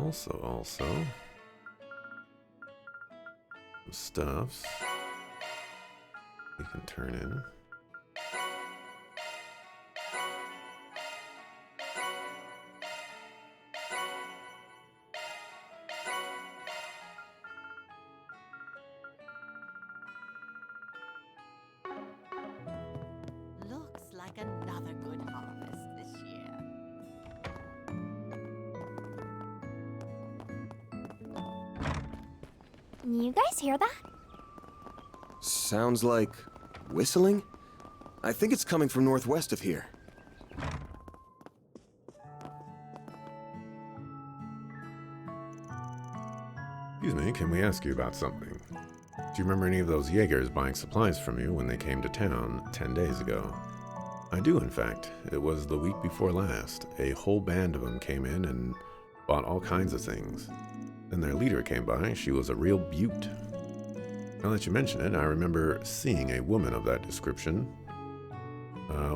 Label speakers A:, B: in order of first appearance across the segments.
A: Also, some stuffs we can turn in.
B: Looks like another good harvest this year.
C: You guys hear that?
D: Sounds like whistling? I think it's coming from northwest of here.
A: Excuse me, can we ask you about something? Do you remember any of those Jaegers buying supplies from you when they came to town 10 days ago? I do, in fact. It was the week before last. A whole band of them came in and bought all kinds of things. Then their leader came by. She was a real beaut. Now that you mention it, I remember seeing a woman of that description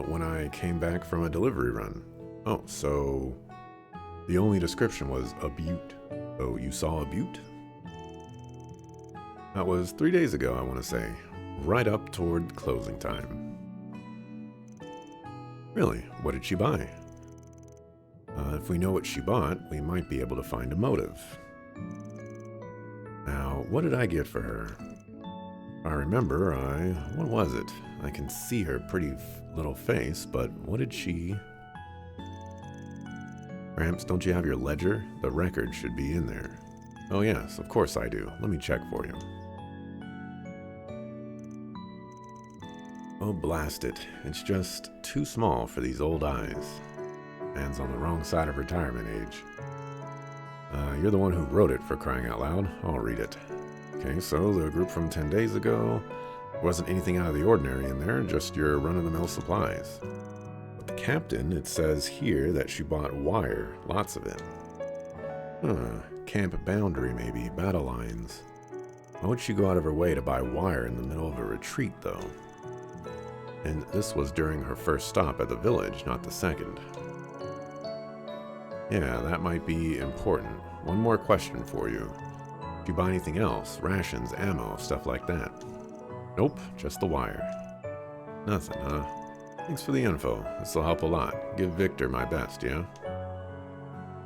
A: when I came back from a delivery run. Oh, so the only description was a beaut. Oh, you saw a beaut? That was 3 days ago, I want to say. Right up toward closing time. Really? What did she buy? If we know what she bought, we might be able to find a motive. Now, what did I get for her? I remember, what was it? I can see her pretty little face, but what did she... Gramps, don't you have your ledger? The record should be in there. Oh yes, of course I do. Let me check for you. Oh, blast it. It's just too small for these old eyes. Man's on the wrong side of retirement age. You're the one who wrote it, for crying out loud. I'll read it. Okay, so the group from 10 days ago, wasn't anything out of the ordinary in there, just your run-of-the-mill supplies. But the captain, it says here that she bought wire, lots of it. Camp boundary maybe, battle lines. Why would she go out of her way to buy wire in the middle of a retreat, though? And this was during her first stop at the village, not the second. Yeah, that might be important. One more question for you. Did you buy anything else? Rations, ammo, stuff like that? Nope, just the wire. Nothing, huh? Thanks for the info. This'll help a lot. Give Victor my best, yeah?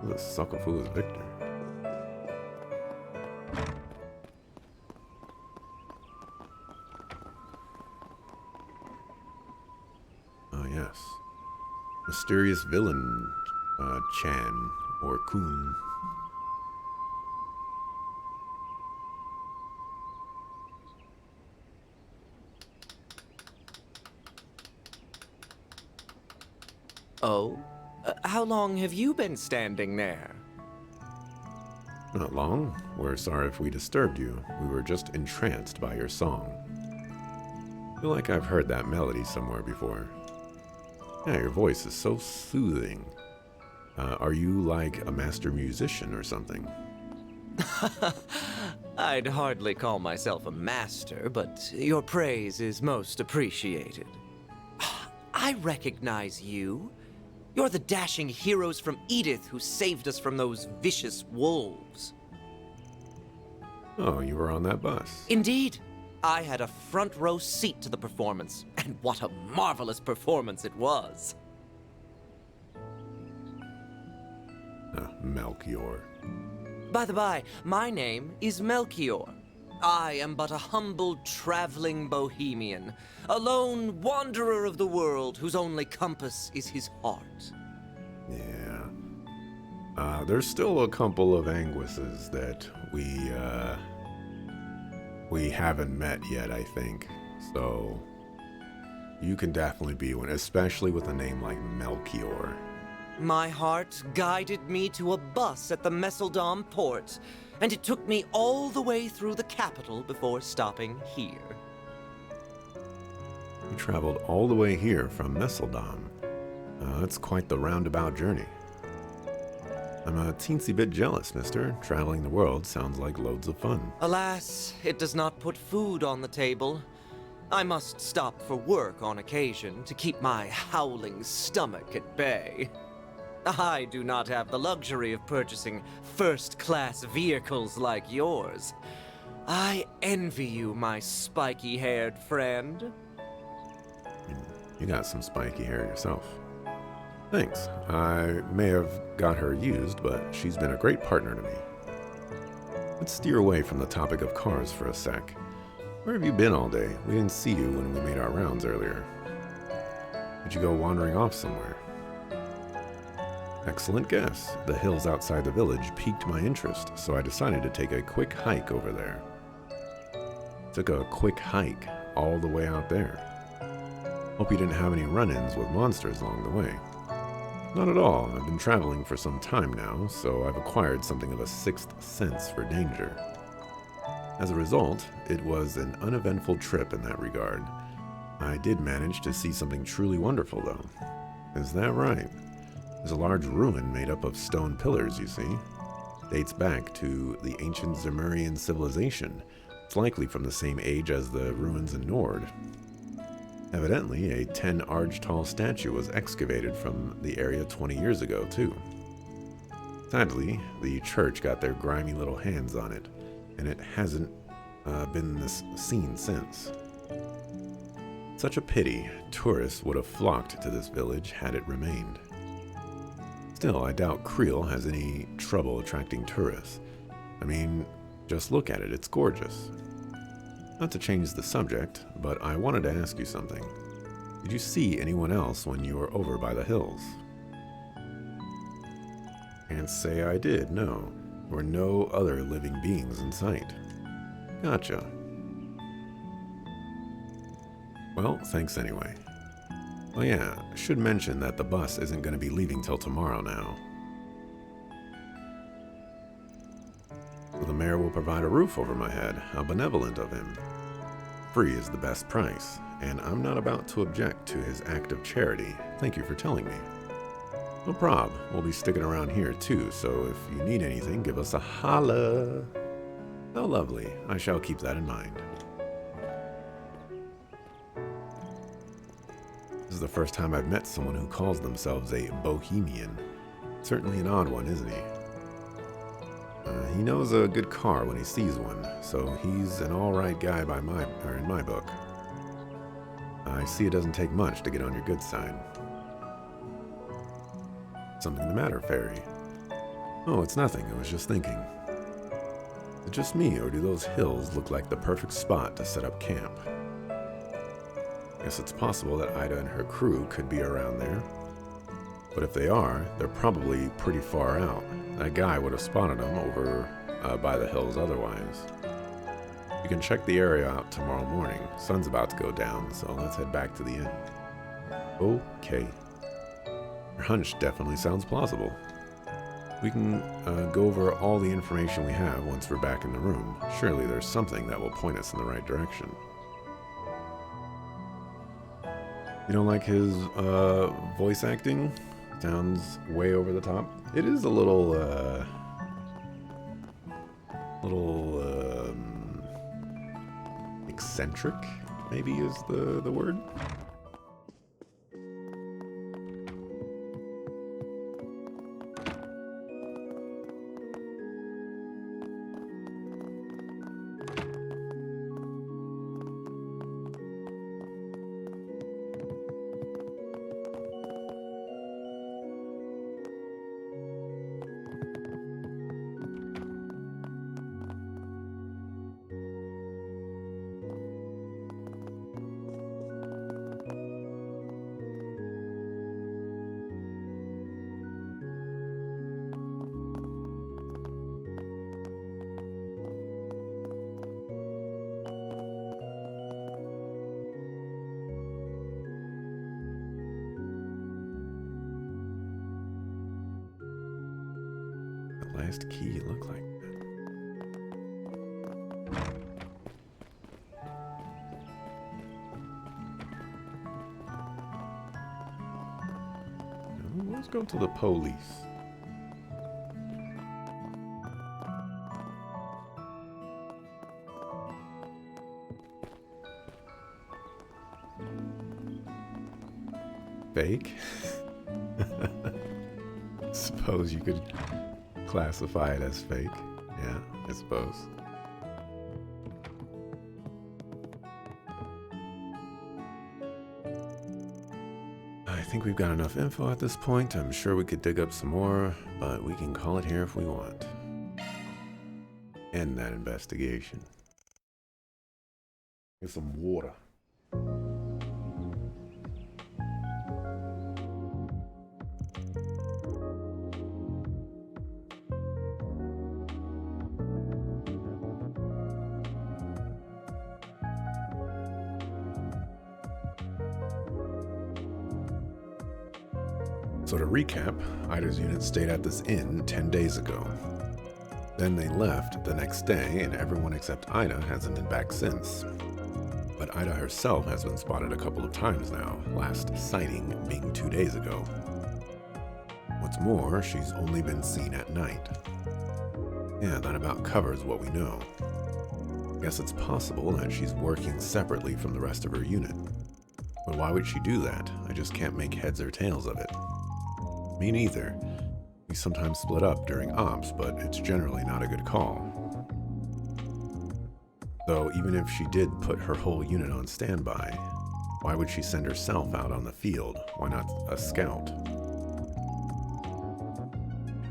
A: Who the sucker fool is Victor? Oh, yes. Mysterious villain, Chan, or Kun.
E: Oh? How long have you been standing there?
A: Not long. We're sorry if we disturbed you. We were just entranced by your song. Feel like I've heard that melody somewhere before. Yeah, your voice is so soothing. Are you like a master musician or something?
E: I'd hardly call myself a master, but your praise is most appreciated. I recognize you. You're the dashing heroes from Edith who saved us from those vicious wolves.
A: Oh, you were on that bus.
E: Indeed. I had a front row seat to the performance, and what a marvelous performance it was.
A: Melchior.
E: By the by, my name is Melchior. I am but a humble traveling bohemian, a lone wanderer of the world whose only compass is his heart.
A: Yeah. There's still a couple of Anguises that we haven't met yet, I think. So you can definitely be one, especially with a name like Melchior.
E: My heart guided me to a bus at the Messeldom port, and it took me all the way through the capital before stopping here.
A: You traveled all the way here from Messeldom. That's quite the roundabout journey. I'm a teensy bit jealous, mister. Traveling the world sounds like loads of fun.
E: Alas, it does not put food on the table. I must stop for work on occasion to keep my howling stomach at bay. I do not have the luxury of purchasing first-class vehicles like yours. I envy you, my spiky-haired friend.
A: You got some spiky hair yourself. Thanks. I may have got her used, but she's been a great partner to me. Let's steer away from the topic of cars for a sec. Where have you been all day? We didn't see you when we made our rounds earlier. Did you go wandering off somewhere? Excellent guess. The hills outside the village piqued my interest, so I decided to take a quick hike over there. Took a quick hike all the way out there. Hope you didn't have any run-ins with monsters along the way. Not at all. I've been traveling for some time now, so I've acquired something of a sixth sense for danger. As a result, it was an uneventful trip in that regard. I did manage to see something truly wonderful, though. Is that right? There's a large ruin made up of stone pillars, you see. Dates back to the ancient Zemurian civilization. It's likely from the same age as the ruins in Nord. Evidently, a 10-arch-tall statue was excavated from the area 20 years ago, too. Sadly, the church got their grimy little hands on it, and it hasn't been seen since. Such a pity. Tourists would have flocked to this village had it remained. Still, I doubt Creel has any trouble attracting tourists. I mean, just look at it, it's gorgeous. Not to change the subject, but I wanted to ask you something. Did you see anyone else when you were over by the hills? Can't say I did, no. There were no other living beings in sight. Gotcha. Well, thanks anyway. Oh yeah, I should mention that the bus isn't going to be leaving till tomorrow now. So the mayor will provide a roof over my head. How benevolent of him. Free is the best price, and I'm not about to object to his act of charity. Thank you for telling me. No prob. We'll be sticking around here too, so if you need anything, give us a holla. How lovely. I shall keep that in mind. This is the first time I've met someone who calls themselves a bohemian. Certainly an odd one, isn't he? He knows a good car when he sees one, so he's an all-right guy in my book. I see it doesn't take much to get on your good side. Something the matter, Fairy? Oh, it's nothing. I was just thinking. Is it just me, or do those hills look like the perfect spot to set up camp? Guess it's possible that Ida and her crew could be around there. But if they are, they're probably pretty far out. That guy would have spotted them over by the hills otherwise. You can check the area out tomorrow morning. Sun's about to go down, so let's head back to the inn. Okay. Your hunch definitely sounds plausible. We can go over all the information we have once we're back in the room. Surely there's something that will point us in the right direction. You don't like his voice acting? Sounds way over the top. It is a little eccentric, maybe is the word. Last key look like that. No, let's go to the police. Fake? Suppose you could classify it as fake. Yeah, I suppose. I think we've got enough info at this point. I'm sure we could dig up some more, but we can call it here if we want. End that investigation. Get some water. So to recap, Ida's unit stayed at this inn 10 days ago. Then they left the next day, and everyone except Ida hasn't been back since. But Ida herself has been spotted a couple of times now, last sighting being 2 days ago. What's more, she's only been seen at night. Yeah, that about covers what we know. Guess it's possible that she's working separately from the rest of her unit. But why would she do that? I just can't make heads or tails of it. Me neither. We sometimes split up during ops, but it's generally not a good call. Though even if she did put her whole unit on standby, why would she send herself out on the field? Why not a scout?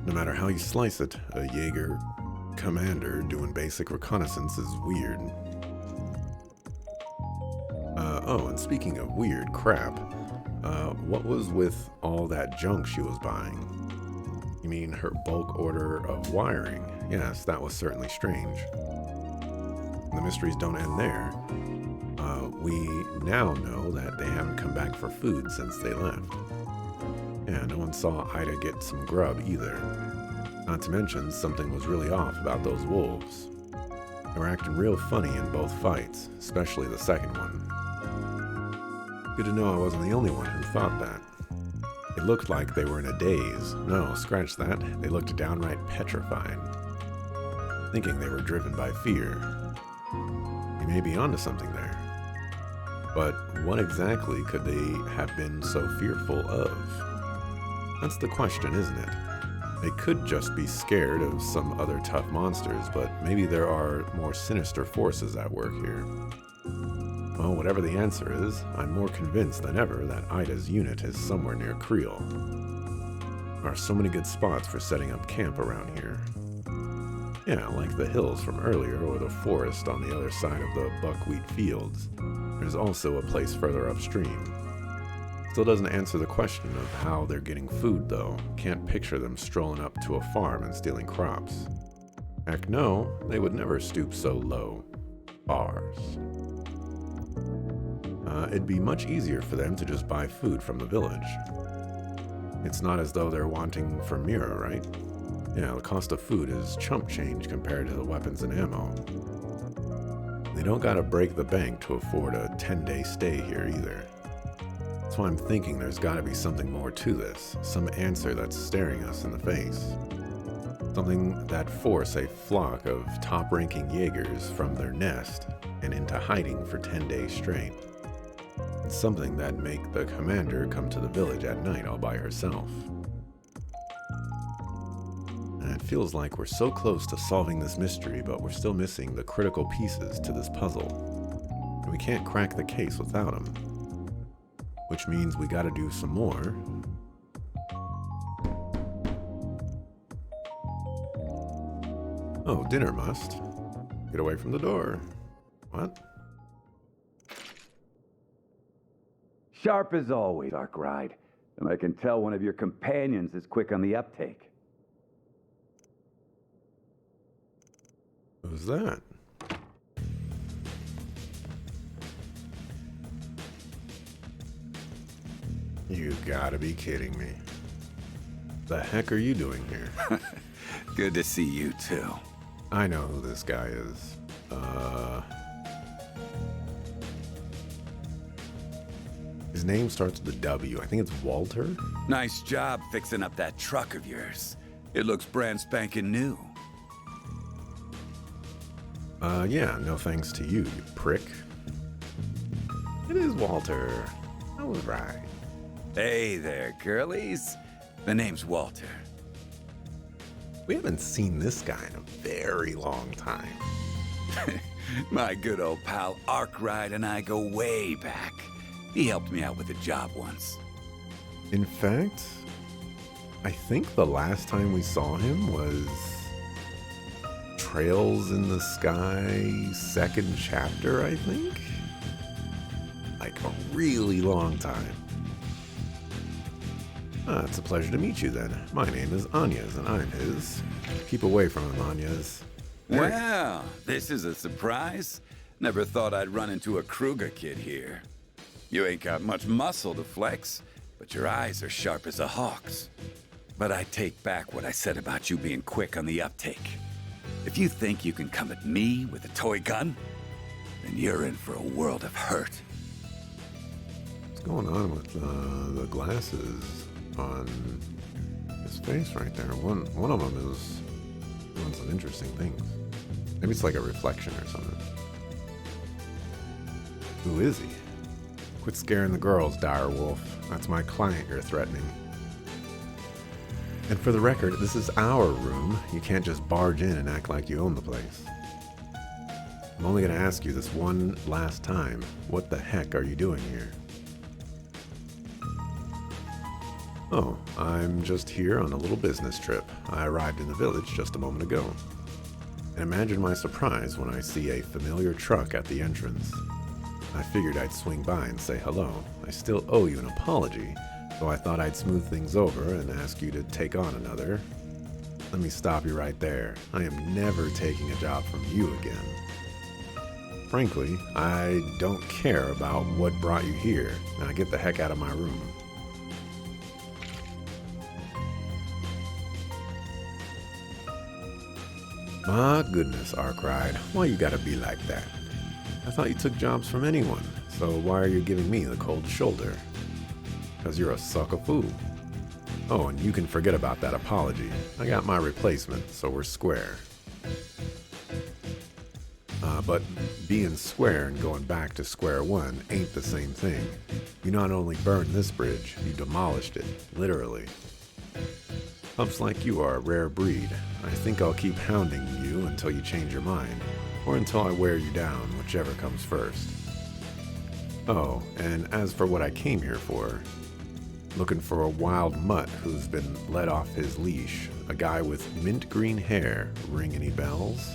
A: No matter how you slice it, a Jaeger commander doing basic reconnaissance is weird. Oh, and speaking of weird crap, what was with all that junk she was buying? You mean her bulk order of wiring? Yes, that was certainly strange. The mysteries don't end there. We now know that they haven't come back for food since they left. Yeah, no one saw Ida get some grub either. Not to mention, something was really off about those wolves. They were acting real funny in both fights, especially the second one. Good to know I wasn't the only one who thought that. It looked like they were in a daze. No, scratch that. They looked downright petrified. Thinking they were driven by fear. You may be onto something there. But what exactly could they have been so fearful of? That's the question, isn't it? They could just be scared of some other tough monsters, but maybe there are more sinister forces at work here. Well, whatever the answer is, I'm more convinced than ever that Ida's unit is somewhere near Creel. There are so many good spots for setting up camp around here. Yeah, like the hills from earlier or the forest on the other side of the buckwheat fields. There's also a place further upstream. Still doesn't answer the question of how they're getting food, though. Can't picture them strolling up to a farm and stealing crops. Heck no, they would never stoop so low. Bars. It'd be much easier for them to just buy food from the village. It's not as though they're wanting for Mira, right? Yeah, the cost of food is chump change compared to the weapons and ammo. They don't gotta break the bank to afford a 10-day stay here either. That's why I'm thinking there's gotta be something more to this, some answer that's staring us in the face. Something that force a flock of top-ranking Jaegers from their nest and into hiding for 10 days straight. It's something that make the commander come to the village at night all by herself. And it feels like we're so close to solving this mystery, but we're still missing the critical pieces to this puzzle. And we can't crack the case without them. Which means we gotta do some more. Oh, dinner must. Get away from the door. What?
F: Sharp as always, Arkride. And I can tell one of your companions is quick on the uptake.
A: Who's that? You gotta be kidding me. The heck are you doing here?
F: Good to see you, too.
A: I know who this guy is. His name starts with a W. I think it's Walter?
F: Nice job fixing up that truck of yours. It looks brand spanking new.
A: Yeah, no thanks to you, you prick. It is Walter. I was right.
F: Hey there, girlies. The name's Walter.
A: We haven't seen this guy in a very long time.
G: My good old pal Arkwright and I go way back. He helped me out with a job once.
A: In fact, I think the last time we saw him was Trails in the Sky, second chapter, I think? Like a really long time. It's a pleasure to meet you then. My name is Anyas and I'm his. Keep away from him, Anyas.
G: Well, this is a surprise. Never thought I'd run into a Kruger kid here. You ain't got much muscle to flex, but your eyes are sharp as a hawk's. But I take back what I said about you being quick on the uptake. If you think you can come at me with a toy gun, then you're in for a world of hurt.
A: What's going on with the glasses on his face right there? One of them is doing some interesting things. Maybe it's like a reflection or something. Who is he? Quit scaring the girls, dire wolf. That's my client you're threatening. And for the record, this is our room. You can't just barge in and act like you own the place. I'm only going to ask you this one last time. What the heck are you doing here? Oh, I'm just here on a little business trip. I arrived in the village just a moment ago. And imagine my surprise when I see a familiar truck at the entrance. I figured I'd swing by and say hello. I still owe you an apology, so I thought I'd smooth things over and ask you to take on another. Let me stop you right there. I am never taking a job from you again. Frankly, I don't care about what brought you here. Now get the heck out of my room. My goodness, Arkwright, why you gotta be like that? I thought you took jobs from anyone, so why are you giving me the cold shoulder? Because you're a sucker fool. Oh, and you can forget about that apology. I got my replacement, so we're square. But being square and going back to square one ain't the same thing. You not only burned this bridge, you demolished it, literally. Pups like you are a rare breed. I think I'll keep hounding you until you change your mind, or until I wear you down, whichever comes first. Oh, and as for what I came here for, looking for a wild mutt who's been let off his leash, a guy with mint green hair. Ring any bells?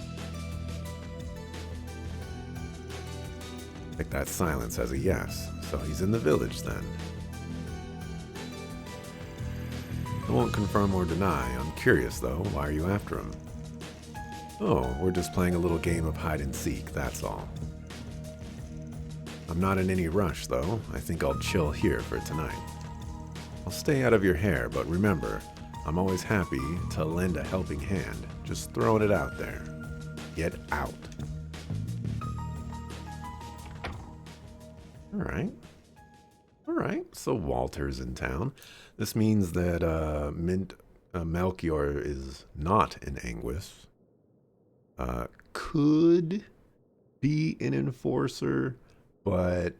A: Take that silence as a yes, so he's in the village then. I won't confirm or deny. I'm curious though, why are you after him? Oh, we're just playing a little game of hide and seek, that's all. I'm not in any rush though. I think I'll chill here for tonight. I'll stay out of your hair, but remember, I'm always happy to lend a helping hand. Just throwing it out there. Get out. Alright, so Walter's in town. This means that Melchior is not in Anguis. Could be an enforcer, but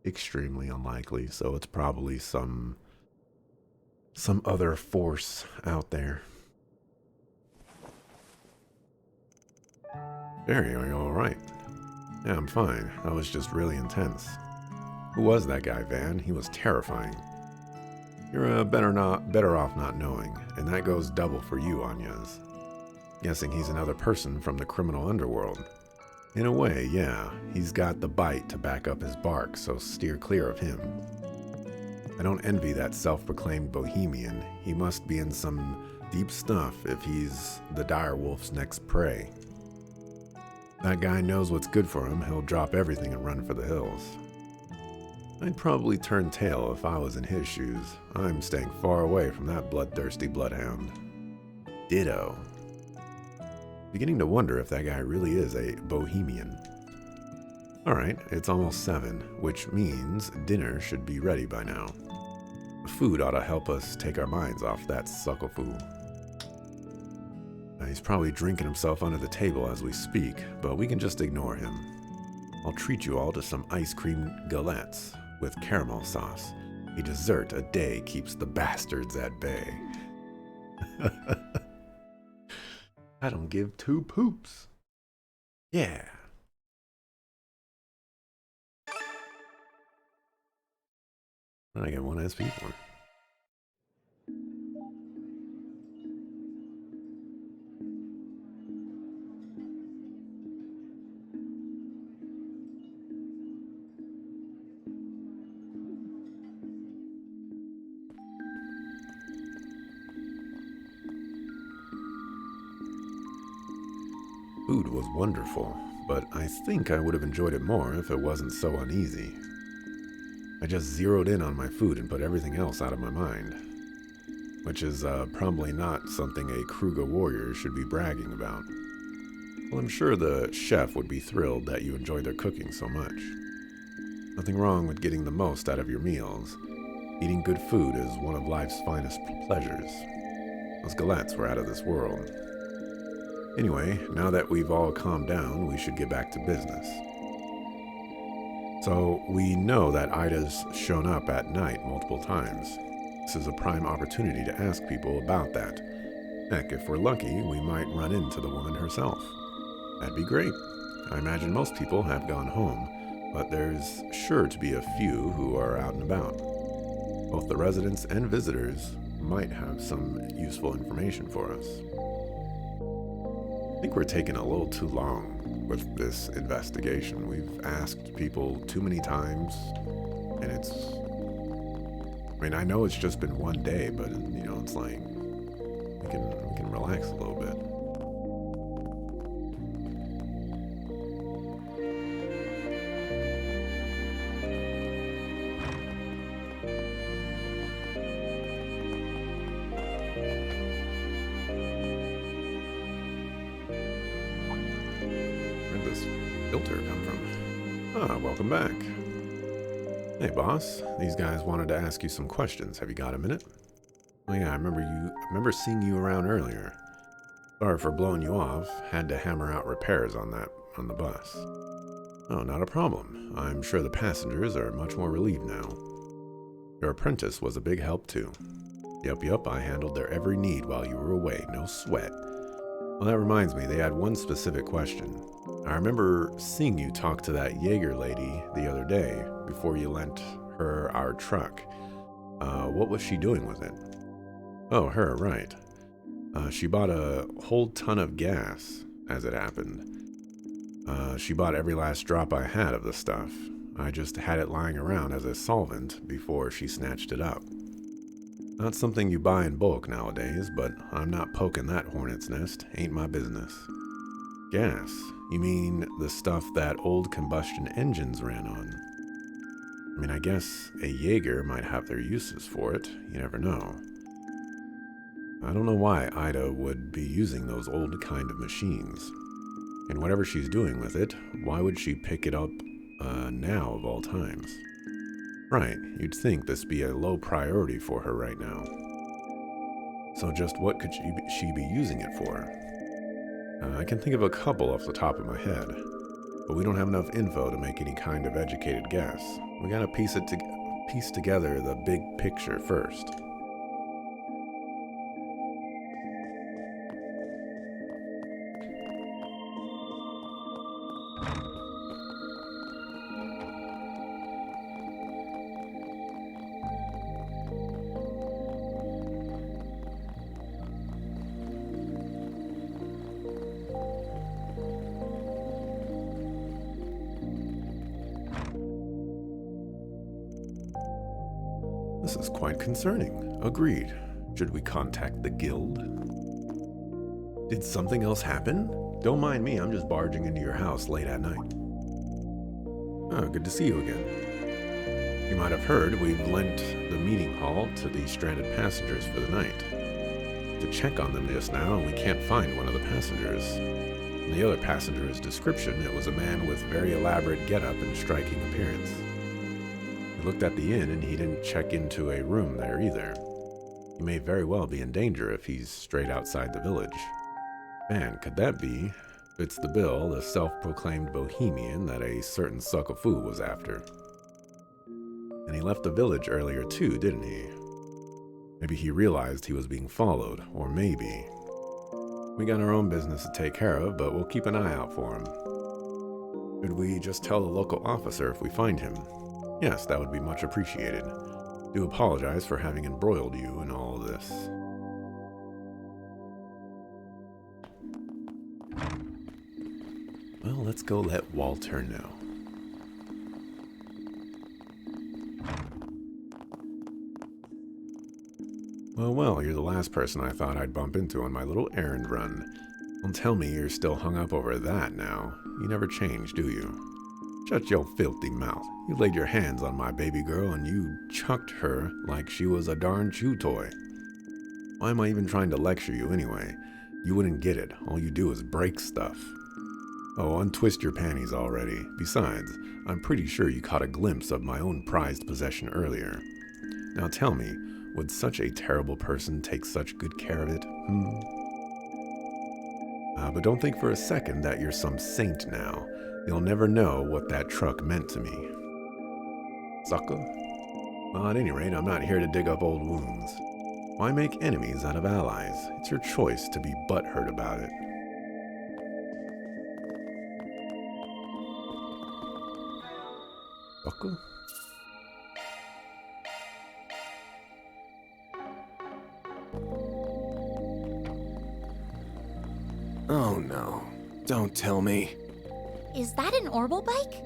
A: extremely unlikely. So it's probably some other force out there. Barry, are you alright? Yeah, I'm fine. That was just really intense. Who was that guy, Van? He was terrifying. You're better off not knowing, and that goes double for you, Anyas. Guessing he's another person from the criminal underworld. In a way, yeah, he's got the bite to back up his bark, so steer clear of him. I don't envy that self-proclaimed bohemian. He must be in some deep stuff if he's the dire wolf's next prey. That guy knows what's good for him. He'll drop everything and run for the hills. I'd probably turn tail if I was in his shoes. I'm staying far away from that bloodthirsty bloodhound. Ditto. Beginning to wonder if that guy really is a bohemian. Alright, it's almost 7, which means dinner should be ready by now. The food ought to help us take our minds off that sucker fool. He's probably drinking himself under the table as we speak, but we can just ignore him. I'll treat you all to some ice cream galettes with caramel sauce. A dessert a day keeps the bastards at bay. I don't give two poops. Yeah. What did I get 1 SP for? Food was wonderful, but I think I would have enjoyed it more if it wasn't so uneasy. I just zeroed in on my food and put everything else out of my mind. Which is probably not something a Kruger warrior should be bragging about. Well, I'm sure the chef would be thrilled that you enjoy their cooking so much. Nothing wrong with getting the most out of your meals. Eating good food is one of life's finest pleasures. Those galettes were out of this world. Anyway, now that we've all calmed down, we should get back to business. So, we know that Ida's shown up at night multiple times. This is a prime opportunity to ask people about that. Heck, if we're lucky, we might run into the woman herself. That'd be great. I imagine most people have gone home, but there's sure to be a few who are out and about. Both the residents and visitors might have some useful information for us. I think we're taking a little too long with this investigation. We've asked people too many times, and I mean, I know it's just been one day, but, you know, it's like, we can relax a little bit. Where'd this filter come from? Ah, welcome back. Hey, boss. These guys wanted to ask you some questions. Have you got a minute? Oh yeah, I remember seeing you around earlier. Sorry for blowing you off. Had to hammer out repairs on the bus. Oh, not a problem. I'm sure the passengers are much more relieved now. Your apprentice was a big help too. Yup, I handled their every need while you were away. No sweat. Well, that reminds me, they had one specific question. I remember seeing you talk to that Jaeger lady the other day before you lent her our truck. What was she doing with it? Oh, her, right. She bought a whole ton of gas, as it happened. She bought every last drop I had of the stuff. I just had it lying around as a solvent before she snatched it up. Not something you buy in bulk nowadays, but I'm not poking that hornet's nest. Ain't my business. Gas? You mean the stuff that old combustion engines ran on? I mean, I guess a Jaeger might have their uses for it. You never know. I don't know why Ida would be using those old kind of machines. And whatever she's doing with it, why would she pick it up now of all times? Right, you'd think this be a low priority for her right now. So just what could she be using it for? I can think of a couple off the top of my head, but we don't have enough info to make any kind of educated guess. We gotta piece together the big picture first. This is quite concerning. Agreed. Should we contact the guild? Did something else happen? Don't mind me, I'm just barging into your house late at night. Oh, good to see you again. You might have heard we've lent the meeting hall to the stranded passengers for the night. To check on them just now, and we can't find one of the passengers. In the other passenger's description, it was a man with very elaborate getup and striking appearance. We looked at the inn and he didn't check into a room there either. He may very well be in danger if he's straight outside the village. Man, could that be? Fits the bill, the self-proclaimed bohemian that a certain suck of food was after. And he left the village earlier too, didn't he? Maybe he realized he was being followed, or maybe... We got our own business to take care of, but we'll keep an eye out for him. Should we just tell the local officer if we find him? Yes, that would be much appreciated. Do apologize for having embroiled you in all of this. Well, let's go let Walter know. Well, you're the last person I thought I'd bump into on my little errand run. Don't tell me you're still hung up over that now. You never change, do you? Shut your filthy mouth. You laid your hands on my baby girl and you chucked her like she was a darn chew toy. Why am I even trying to lecture you anyway? You wouldn't get it. All you do is break stuff. Oh, untwist your panties already. Besides, I'm pretty sure you caught a glimpse of my own prized possession earlier. Now tell me, would such a terrible person take such good care of it? But don't think for a second that you're some saint now. You'll never know what that truck meant to me. Sucker? Well, at any rate, I'm not here to dig up old wounds. Why make enemies out of allies? It's your choice to be butthurt about it. Sucker?
D: Oh no. Don't tell me.
C: Is that an Orbital bike?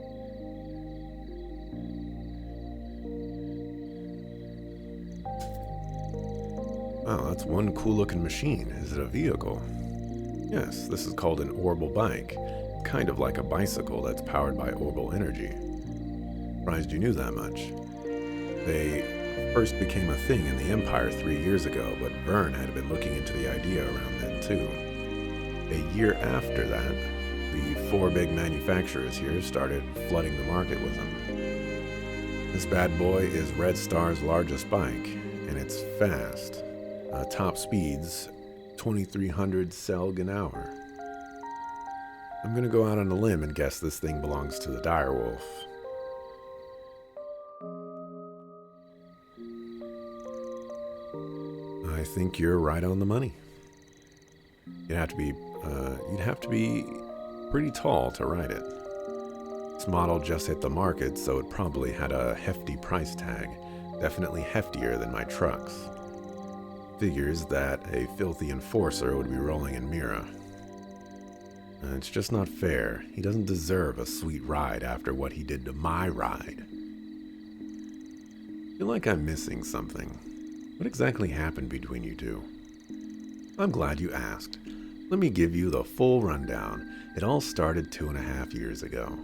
A: Wow, that's one cool looking machine. Is it a vehicle? Yes, this is called an orbital bike. Kind of like a bicycle that's powered by orbital energy. Surprised you knew that much. They first became a thing in the Empire 3 years ago, but Vern had been looking into the idea around then too. A year after that, the 4 big manufacturers here started flooding the market with them. This bad boy is Red Star's largest bike, and it's fast. Top speeds, 2,300 Selg an hour. I'm gonna go out on a limb and guess this thing belongs to the Direwolf. I think you're right on the money. You'd have to be pretty tall to ride it. This model just hit the market, so it probably had a hefty price tag. Definitely heftier than my trucks. Figures that a filthy enforcer would be rolling in Mira. It's just not fair. He doesn't deserve a sweet ride after what he did to my ride. I feel like I'm missing something. What exactly happened between you two? I'm glad you asked. Let me give you the full rundown. It all started 2.5 years ago.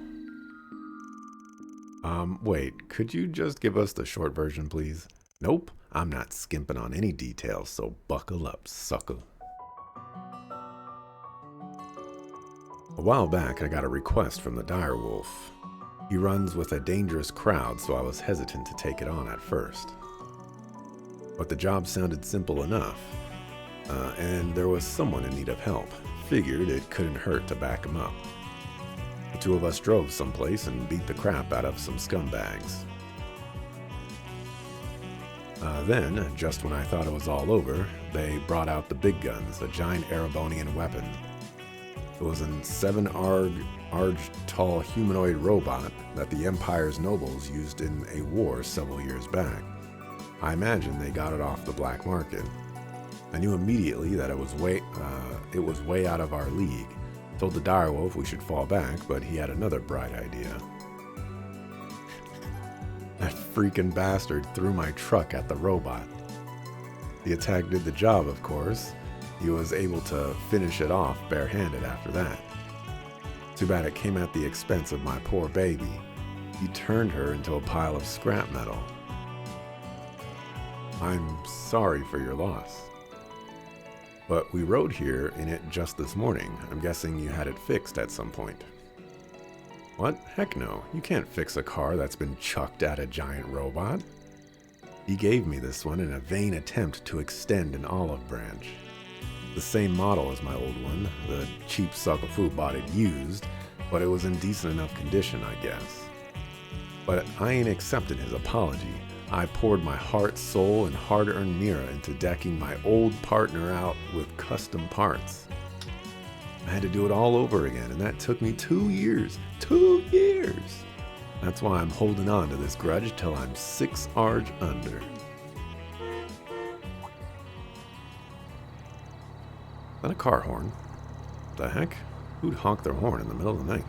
A: Wait, could you just give us the short version, please? Nope, I'm not skimping on any details, so buckle up, sucker. A while back, I got a request from the Direwolf. He runs with a dangerous crowd, so I was hesitant to take it on at first. But the job sounded simple enough, and there was someone in need of help. Figured it couldn't hurt to back him up. The 2 of us drove someplace and beat the crap out of some scumbags. Then, just when I thought it was all over, they brought out the big guns, a giant Erebonian weapon. It was a 7-arg tall humanoid robot that the Empire's nobles used in a war several years back. I imagine they got it off the black market. I knew immediately that it was way out of our league. Told the Direwolf we should fall back, but he had another bright idea. That freaking bastard threw my truck at the robot. The attack did the job, of course. He was able to finish it off barehanded after that. Too bad it came at the expense of my poor baby. He turned her into a pile of scrap metal. I'm sorry for your loss. But we rode here in it just this morning. I'm guessing you had it fixed at some point. What? Heck no. You can't fix a car that's been chucked at a giant robot. He gave me this one in a vain attempt to extend an olive branch. The same model as my old one. The cheap sucker-foo bought it used, but it was in decent enough condition, I guess. But I ain't accepted his apology. I poured my heart, soul, and hard-earned Mira into decking my old partner out with custom parts. I had to do it all over again, and that took me 2 years. 2 years! That's why I'm holding on to this grudge till I'm 6 arg under. Is that a car horn? The heck? Who'd honk their horn in the middle of the night?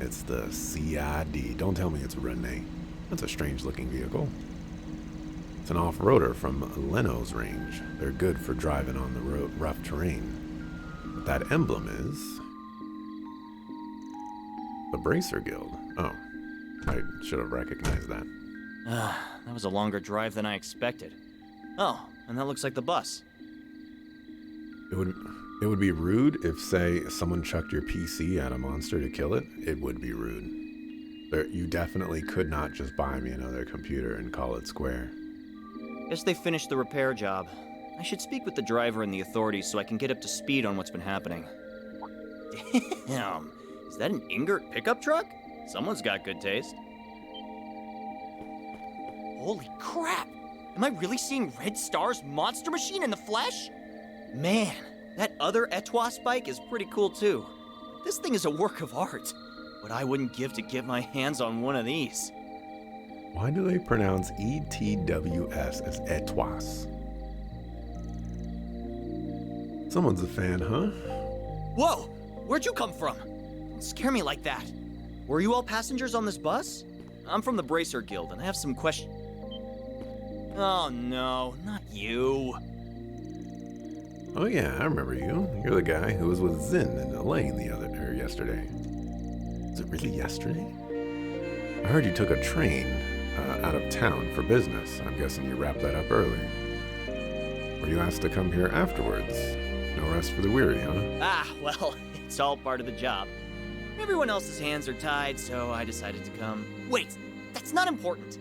A: It's the CID. Don't tell me it's a Renee. That's a strange looking vehicle. It's an off-roader from Leno's range. They're good for driving on the rough terrain. But that emblem is the Bracer Guild. Oh, I should have recognized that.
H: That was a longer drive than I expected. Oh, and that looks like the bus.
A: It would be rude if, say, someone chucked your PC at a monster to kill it. It would be rude. You definitely could not just buy me another computer and call it square.
H: Guess they finished the repair job. I should speak with the driver and the authorities so I can get up to speed on what's been happening. Damn, is that an Ingert pickup truck? Someone's got good taste. Holy crap! Am I really seeing Red Star's monster machine in the flesh? Man, that other Etwas bike is pretty cool too. This thing is a work of art. What I wouldn't give to get my hands on one of these.
A: Why do they pronounce ETWS as Etwas? Someone's a fan, huh?
H: Whoa! Where'd you come from? Don't scare me like that. Were you all passengers on this bus? I'm from the Bracer Guild, and I have some questions. Oh no, not you.
A: Oh yeah, I remember you. You're the guy who was with Zin and Elaine yesterday. Was it really yesterday? I heard you took a train out of town for business. I'm guessing you wrapped that up early. Were you asked to come here afterwards? No rest for the weary, huh?
H: Ah, well, it's all part of the job. Everyone else's hands are tied, so I decided to come. Wait, that's not important.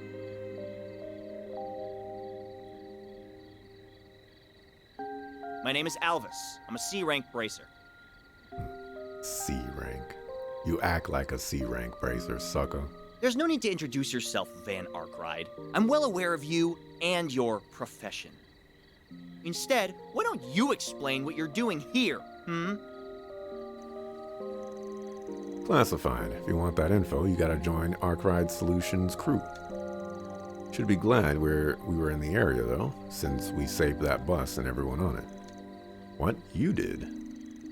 H: My name is Alvis. I'm a C-rank bracer.
A: C rank. You act like a C rank bracer, sucker.
H: There's no need to introduce yourself, Van Arkride. I'm well aware of you and your profession. Instead, why don't you explain what you're doing here,
A: Classified. If you want that info, you gotta join Arkride Solutions crew. Should be glad we were in the area, though, since we saved that bus and everyone on it. What? You did?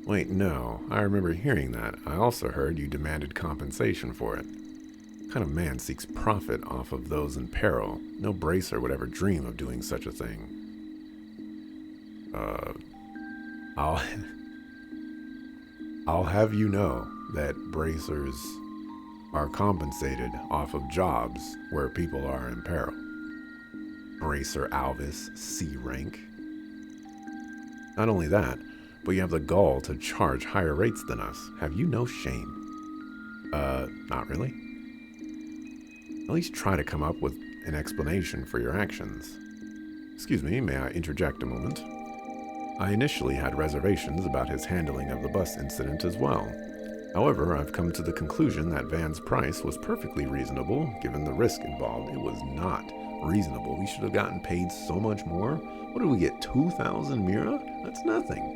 A: Wait, no. I remember hearing that. I also heard you demanded compensation for it. What kind of man seeks profit off of those in peril? No bracer would ever dream of doing such a thing. I'll have you know that bracers are compensated off of jobs where people are in peril. Bracer Alvis, C rank. Not only that, but you have the gall to charge higher rates than us. Have you no shame? Not really. At least try to come up with an explanation for your actions. Excuse me, may I interject a moment? I initially had reservations about his handling of the bus incident as well. However, I've come to the conclusion that Van's price was perfectly reasonable, given the risk involved. It was not reasonable. We should have gotten paid so much more. What did we get, 2,000 Mira? That's nothing.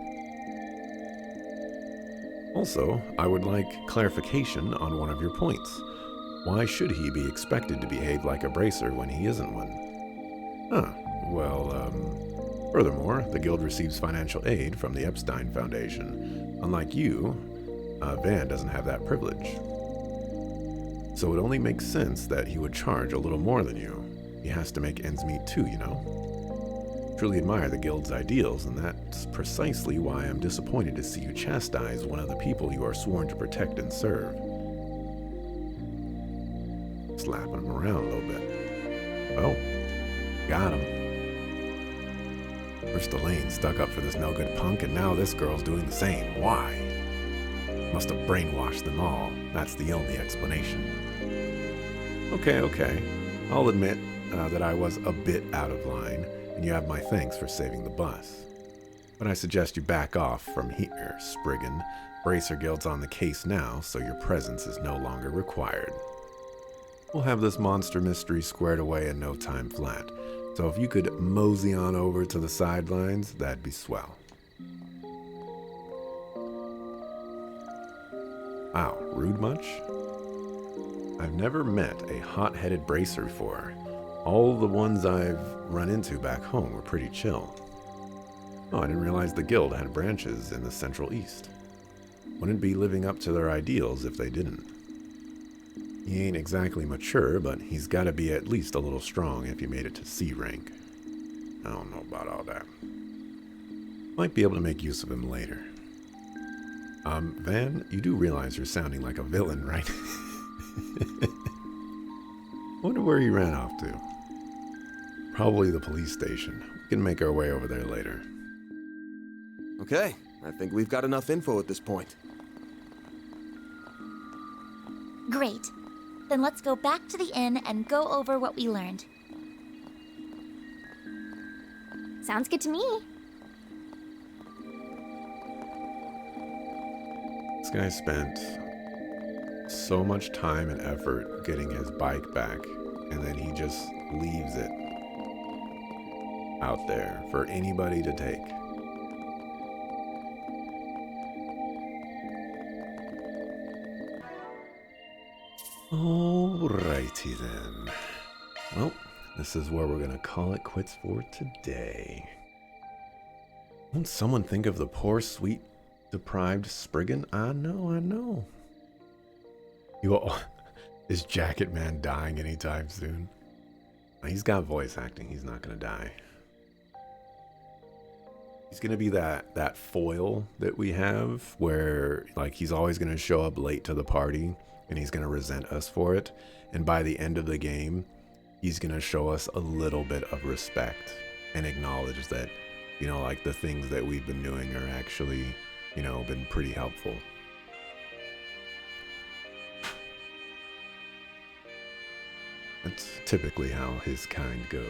A: Also, I would like clarification on one of your points. Why should he be expected to behave like a bracer when he isn't one? Furthermore, the guild receives financial aid from the Epstein Foundation. Unlike you, Van doesn't have that privilege. So it only makes sense that he would charge a little more than you. He has to make ends meet too, you know? Truly admire the guild's ideals, and that's precisely why I'm disappointed to see you chastise one of the people you are sworn to protect and serve. Slapping him around a little bit. Oh, got him. First Elaine stuck up for this no-good punk, and now this girl's doing the same. Why? Must have brainwashed them all. That's the only explanation. Okay. I'll admit that I was a bit out of line, and you have my thanks for saving the bus. But I suggest you back off from here, Spriggan. Bracer Guild's on the case now, so your presence is no longer required. We'll have this monster mystery squared away in no time flat. So if you could mosey on over to the sidelines, that'd be swell. Wow, rude much? I've never met a hot-headed bracer before. All the ones I've run into back home were pretty chill. Oh, I didn't realize the guild had branches in the Central East. Wouldn't be living up to their ideals if they didn't. He ain't exactly mature, but he's gotta be at least a little strong if he made it to C rank. I don't know about all that. Might be able to make use of him later. Van, you do realize you're sounding like a villain, right? Wonder where he ran off to. Probably the police station. We can make our way over there later.
D: Okay, I think we've got enough info at this point.
C: Great. Then let's go back to the inn and go over what we learned.
I: Sounds good to me.
A: This guy spent so much time and effort getting his bike back, and then he just leaves it out there for anybody to take. Alrighty then. Well, this is where we're gonna call it quits for today. Won't someone think of the poor, sweet, deprived Spriggan? I know. Is Jacket Man dying anytime soon? He's got voice acting. He's not gonna die. He's gonna be that foil that we have, where like he's always gonna show up late to the party, and he's gonna resent us for it. And by the end of the game, he's gonna show us a little bit of respect and acknowledge that, you know, like the things that we've been doing are actually, you know, been pretty helpful. That's typically how his kind goes.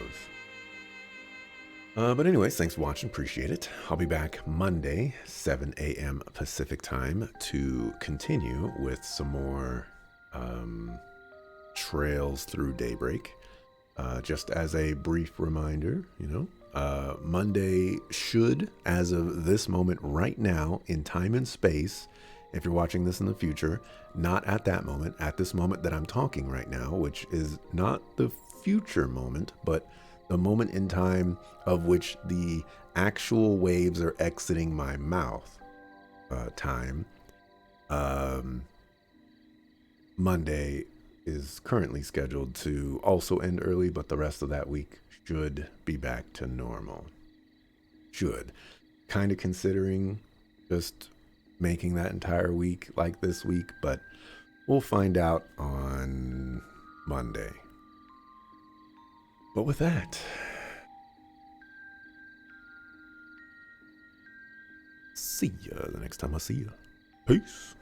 A: But anyways, thanks for watching. Appreciate it. I'll be back Monday, 7 a.m. Pacific time, to continue with some more trails through Daybreak. Just as a brief reminder, you know, Monday should, as of this moment right now, in time and space, if you're watching this in the future, not at that moment, at this moment that I'm talking right now, which is not the future moment, but the moment in time of which the actual waves are exiting my mouth time. Monday is currently scheduled to also end early, but the rest of that week should be back to normal. Should. Kind of considering just making that entire week like this week, but we'll find out on Monday. But with that, see ya the next time I see ya. Peace.